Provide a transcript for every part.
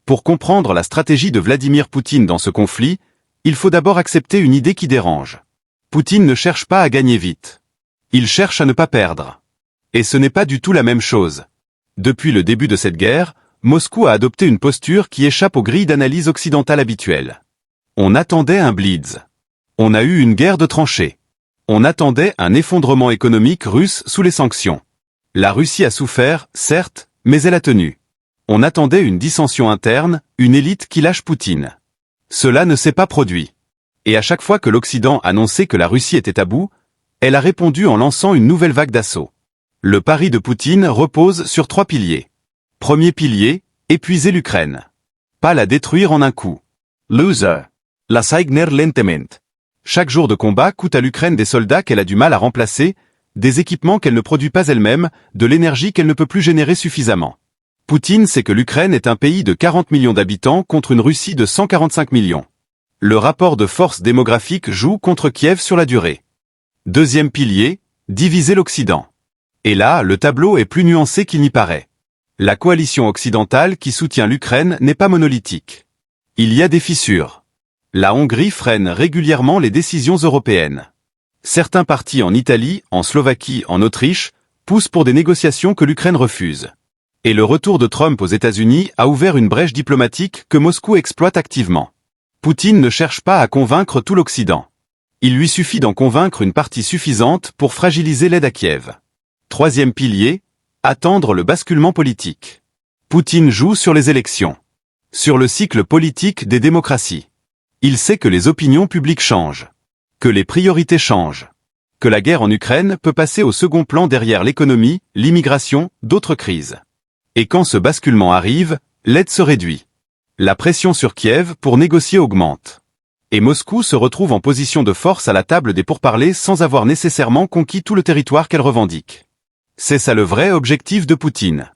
Pour comprendre la stratégie de Vladimir Poutine dans ce conflit, il faut d'abord accepter une idée qui dérange. Poutine ne cherche pas à gagner vite. Il cherche à ne pas perdre. Et ce n'est pas du tout la même chose. Depuis le début de cette guerre, Moscou a adopté une posture qui échappe aux grilles d'analyse occidentales habituelles. On attendait un blitz. On a eu une guerre de tranchées. On attendait un effondrement économique russe sous les sanctions. La Russie a souffert, certes, mais elle a tenu. On attendait une dissension interne, une élite qui lâche Poutine. Cela ne s'est pas produit. Et à chaque fois que l'Occident annonçait que la Russie était à bout, elle a répondu en lançant une nouvelle vague d'assaut. Le pari de Poutine repose sur 3 piliers. Premier pilier, épuiser l'Ukraine. Pas la détruire en un coup. Loser. La Seigner lentement. Chaque jour de combat coûte à l'Ukraine des soldats qu'elle a du mal à remplacer, des équipements qu'elle ne produit pas elle-même, de l'énergie qu'elle ne peut plus générer suffisamment. Poutine sait que l'Ukraine est un pays de 40 millions d'habitants contre une Russie de 145 millions. Le rapport de force démographique joue contre Kiev sur la durée. Deuxième pilier, diviser l'Occident. Et là, le tableau est plus nuancé qu'il n'y paraît. La coalition occidentale qui soutient l'Ukraine n'est pas monolithique. Il y a des fissures. La Hongrie freine régulièrement les décisions européennes. Certains partis en Italie, en Slovaquie, en Autriche, poussent pour des négociations que l'Ukraine refuse. Et le retour de Trump aux États-Unis a ouvert une brèche diplomatique que Moscou exploite activement. Poutine ne cherche pas à convaincre tout l'Occident. Il lui suffit d'en convaincre une partie suffisante pour fragiliser l'aide à Kiev. Troisième pilier, attendre le basculement politique. Poutine joue sur les élections. Sur le cycle politique des démocraties. Il sait que les opinions publiques changent. Que les priorités changent. Que la guerre en Ukraine peut passer au second plan derrière l'économie, l'immigration, d'autres crises. Et quand ce basculement arrive, l'aide se réduit. La pression sur Kiev pour négocier augmente. Et Moscou se retrouve en position de force à la table des pourparlers sans avoir nécessairement conquis tout le territoire qu'elle revendique. C'est ça le vrai objectif de Poutine.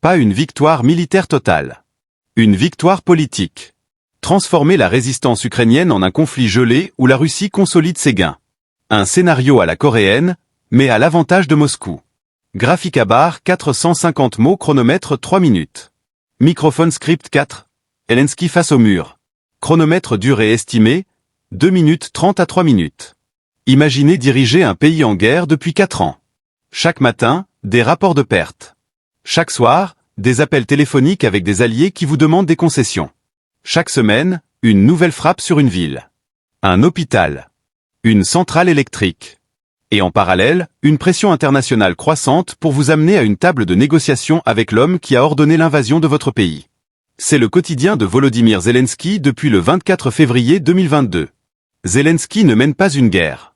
Pas une victoire militaire totale. Une victoire politique. Transformer la résistance ukrainienne en un conflit gelé où la Russie consolide ses gains. Un scénario à la coréenne, mais à l'avantage de Moscou. Graphique à barre 450 mots, chronomètre 3 minutes. Microphone script 4. Zelensky face au mur. Chronomètre durée estimée, 2 minutes 30 à 3 minutes. Imaginez diriger un pays en guerre depuis 4 ans. Chaque matin, des rapports de pertes. Chaque soir, des appels téléphoniques avec des alliés qui vous demandent des concessions. Chaque semaine, une nouvelle frappe sur une ville. Un hôpital. Une centrale électrique. Et en parallèle, une pression internationale croissante pour vous amener à une table de négociation avec l'homme qui a ordonné l'invasion de votre pays. C'est le quotidien de Volodymyr Zelensky depuis le 24 février 2022. Zelensky ne mène pas une guerre.